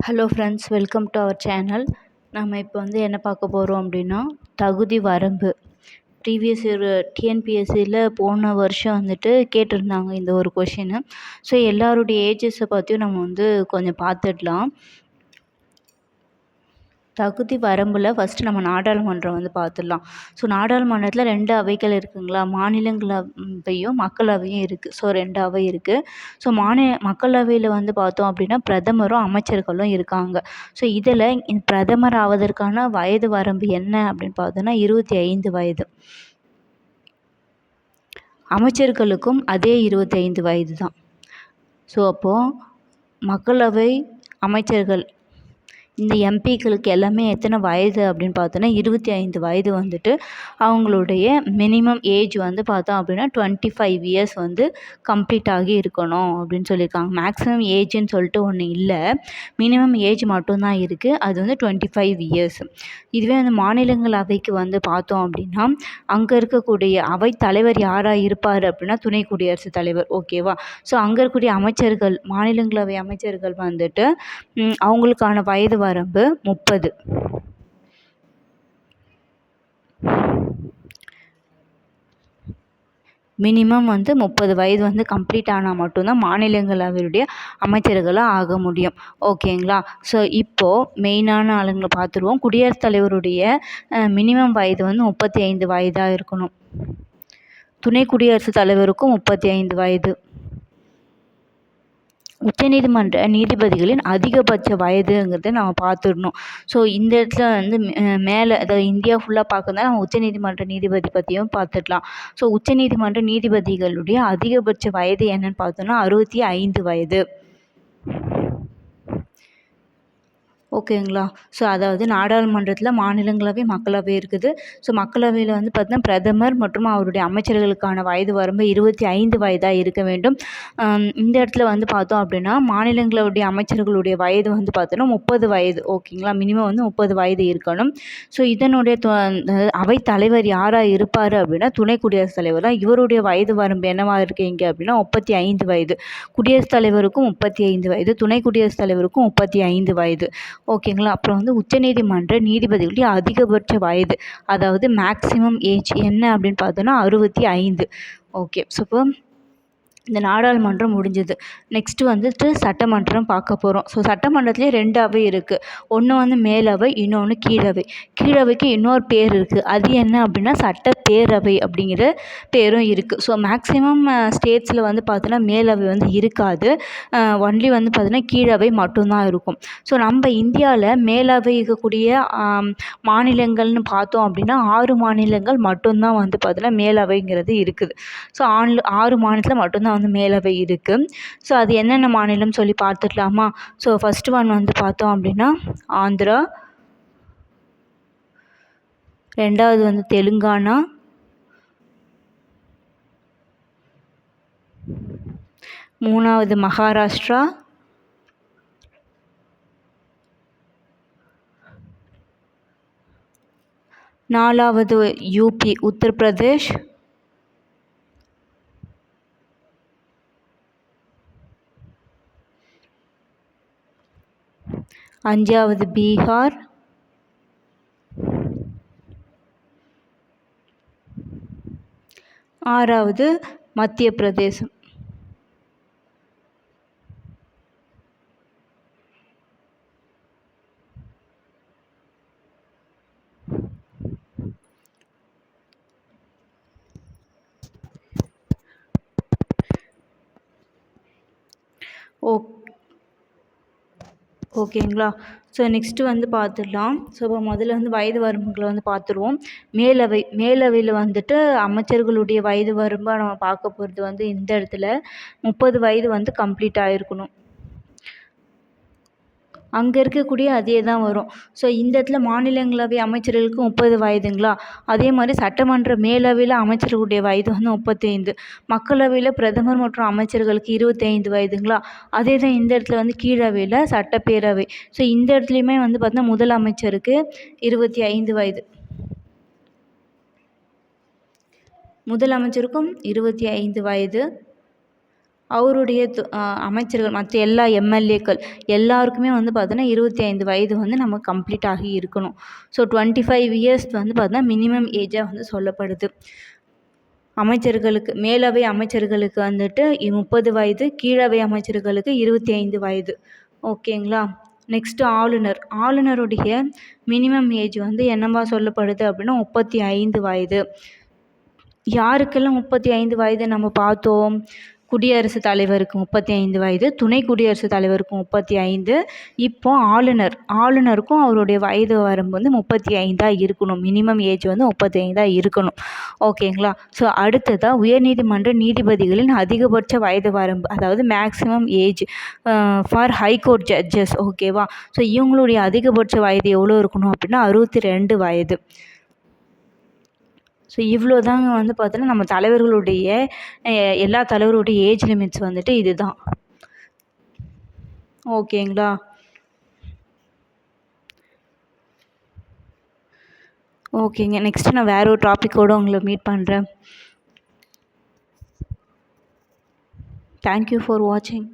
Hello friends, welcome to our channel. நம்ம இப்போ என்ன பார்க்க போகிறோம் அப்படின்னா, தகுதி வரம்பு. ப்ரீவியஸ் இயர் டிஎன்பிஎஸ்சியில் போன வருஷம் கேட்டிருந்தாங்க இந்த ஒரு கொஷினு. ஸோ எல்லாருடைய ஏஜஸை பற்றியும் நம்ம கொஞ்சம் பார்த்துடலாம். தகுதி வரம்பில் ஃபஸ்ட்டு நம்ம நாடாளுமன்றம் பார்த்துடலாம். ஸோ நாடாளுமன்றத்தில் 2 அவைகள் இருக்குங்களா, மாநிலங்களவையும் மக்களவையும் இருக்குது. ஸோ 2 அவை இருக்குது. ஸோ மக்களவையில் பார்த்தோம் அப்படின்னா பிரதமரும் அமைச்சர்களும் இருக்காங்க. ஸோ இதில் பிரதமர் ஆவதற்கான வயது வரம்பு என்ன அப்படின்னு பார்த்தோன்னா 25 வயது. அமைச்சர்களுக்கும் அதே 25 வயது தான். ஸோ அப்போது மக்களவை, அமைச்சர்கள், இந்த எம்பிக்களுக்கு எல்லாமே எத்தனை வயது அப்படின்னு பார்த்தோன்னா 25 வயது அவங்களுடைய மினிமம் ஏஜ் பார்த்தோம் அப்படின்னா 25 இயர்ஸ் கம்ப்ளீட் ஆகி இருக்கணும் அப்படின்னு சொல்லியிருக்காங்க. மேக்ஸிமம் ஏஜ்னு சொல்லிட்டு ஒன்று இல்லை, மினிமம் ஏஜ் மட்டும்தான் இருக்குது. அது 25 இயர்ஸ். இதுவே மாநிலங்களவைக்கு பார்த்தோம் அப்படின்னா அங்கே இருக்கக்கூடிய அவை தலைவர் யாராக இருப்பார் அப்படின்னா துணை குடியரசுத் தலைவர். ஓகேவா? ஸோ அங்கே இருக்கக்கூடிய அமைச்சர்கள், மாநிலங்களவை அமைச்சர்கள் அவங்களுக்கான வயது வரம்பு 30. மினிமம் 30 வயது கம்ப்ளீட் ஆனால் மட்டும்தான் மாநிலங்களவையுடைய அமைச்சர்களாக ஆக முடியும். ஓகேங்களா? ஸோ இப்போது மெயினான ஆளுங்களை பார்த்துருவோம். குடியரசுத் தலைவருடைய மினிமம் வயது 35 வயதாக இருக்கணும். துணை குடியரசுத் தலைவருக்கும் 35 வயது. உச்சநீதிமன்ற நீதிபதிகளின் அதிகபட்ச வயதுங்கிறத நம்ம பார்த்துடணும். ஸோ இந்த இடத்துல மேலே, அதாவது இந்தியா ஃபுல்லாக பார்க்கறதுனால நம்ம உச்சநீதிமன்ற நீதிபதி பற்றியும் பார்த்துடலாம். ஸோ உச்சநீதிமன்ற நீதிபதிகளுடைய அதிகபட்ச வயது என்னன்னு பார்த்தோன்னா 65 வயது. ஓகேங்களா? ஸோ அதாவது நாடாளுமன்றத்தில் மாநிலங்களவை, மக்களவை இருக்குது. ஸோ மக்களவையில் பார்த்தீங்கன்னா பிரதமர் மற்றும் அவருடைய அமைச்சர்களுக்கான வயது வரம்பு 25 வயதாக இருக்க வேண்டும். இந்த இடத்துல பார்த்தோம் அப்படின்னா மாநிலங்களுடைய அமைச்சர்களுடைய வயது பார்த்தோன்னா 30 வயது. ஓகேங்களா? மினிமம் 30 வயது இருக்கணும். ஸோ இதனுடைய அவை தலைவர் யாராக இருப்பார் அப்படின்னா துணை குடியரசுத் தலைவர் தான். இவருடைய வயது வரம்பு என்னவாக இருக்கீங்க அப்படின்னா 35 வயது. குடியரசுத் தலைவருக்கும் 35 வயது, துணை குடியரசுத் தலைவருக்கும் 35 வயது. ஓகேங்களா? அப்புறம் உச்சநீதிமன்ற நீதிபதிகளுடைய அதிகபட்ச வயது, அதாவது மேக்ஸிமம் ஏஜ் என்ன அப்படின்னு பார்த்தோன்னா 65. ஓகே. ஸோ இப்போ இந்த நாடாளுமன்றம் முடிஞ்சது. நெக்ஸ்ட்டு சட்டமன்றம் பார்க்க போகிறோம். ஸோ சட்டமன்றத்துலேயே 2 அவை இருக்குது. ஒன்று மேலவை, இன்னொன்று கீழவை. கீழவைக்கு இன்னொரு பேர் இருக்குது. அது என்ன அப்படின்னா சட்டப்பேரவை அப்படிங்கிற பேரும் இருக்குது. ஸோ மேக்ஸிமம் ஸ்டேட்ஸில் பார்த்தோன்னா மேலவை இருக்காது. ஒன்லி பார்த்தோன்னா கீழவை மட்டும்தான் இருக்கும். ஸோ நம்ம இந்தியாவில் மேலவை இருக்கக்கூடிய மாநிலங்கள்னு பார்த்தோம் அப்படின்னா 6 மாநிலங்கள் மட்டும்தான் பார்த்தோன்னா மேலவைங்கிறது இருக்குது. ஸோ 6 மாநிலத்தில் மட்டும்தான் மேலவை இருக்குது. ஸோ அது என்னென்ன மாநிலம் சொல்லி பார்த்துக்கலாமா? ஸோ ஃபஸ்ட்டு ஒன் பார்த்தோம் அப்படின்னா ஆந்திரா, 2வது தெலுங்கானா, 3வது மகாராஷ்டிரா, 4வது யூபி உத்தரப்பிரதேஷ், 5வது பீகார், 6வது மத்திய பிரதேசம். ஓகேங்களா? ஸோ நெக்ஸ்ட்டு பார்த்துடலாம். ஸோ இப்போ முதல்ல வயது வரம்புகளை பார்த்துருவோம். மேலவையில் அமைச்சர்களுடைய வயது வரம்பாக நம்ம பார்க்க போகிறது இந்த இடத்துல 30 வயது கம்ப்ளீட் ஆகிருக்கணும். அங்கே இருக்கக்கூடிய அதே தான் வரும். ஸோ இந்த இடத்துல மாநிலங்களவை அமைச்சர்களுக்கு 30 வயதுங்களா, அதே மாதிரி சட்டமன்ற மேலவையில் அமைச்சர்களுடைய வயது 35, மக்களவையில் பிரதமர் மற்றும் அமைச்சர்களுக்கு 25 வயதுங்களா, அதே தான் இந்த இடத்துல கீழவையில் சட்டப்பேரவை. ஸோ இந்த இடத்துலையுமே பார்த்தீங்கன்னா முதலமைச்சருக்கு 25 வயது. முதலமைச்சருக்கும் 25 வயது, அவருடைய அமைச்சர்கள் மற்ற எல்லா எம்எல்ஏக்கள் எல்லாருக்குமே வந்து பார்த்தோன்னா 25 வயது வந்து நம்ம கம்ப்ளீட் ஆகி இருக்கணும். ஸோ 25 இயர்ஸ் வந்து பார்த்தோன்னா மினிமம் ஏஜாக வந்து சொல்லப்படுது. அமைச்சர்களுக்கு மேலவை அமைச்சர்களுக்கு வந்துட்டு 30 வயது, கீழவை அமைச்சர்களுக்கு 25 வயது. ஓகேங்களா? நெக்ஸ்ட்டு ஆளுநர். ஆளுநருடைய மினிமம் ஏஜ் வந்து என்னவா சொல்லப்படுது அப்படின்னா 35 வயது. யாருக்கெல்லாம் 35 வயது நம்ம பார்த்தோம்? குடியரசுத் தலைவருக்கு 35 வயது, துணை குடியரசுத் தலைவருக்கு 35. இப்போ ஆளுநருக்கும் அவருடைய வயது வரம்பு வந்து 35 இருக்கணும். மினிமம் ஏஜ் வந்து 35 இருக்கணும். ஓகேங்களா? ஸோ அடுத்ததாக உயர்நீதிமன்ற நீதிபதிகளின் அதிகபட்ச வயது வரம்பு, அதாவது maximum age for high court judges. ஓகேவா? ஸோ இவங்களுடைய அதிகபட்ச வயது எவ்வளோ இருக்கணும் அப்படின்னா 62 வயது. ஸோ இவ்வளோ தாங்க வந்து பார்த்தோன்னா நம்ம தலைவர்களுடைய எல்லா தலைவருடைய ஏஜ் லிமிட்ஸ் வந்துட்டு இதுதான். ஓகேங்களா? ஓகேங்க. நெக்ஸ்ட்டு நான் வேற ஒரு டாப்பிக்கோடு உங்களை மீட் பண்ணுறேன். தேங்க் யூ ஃபார் வாட்சிங்.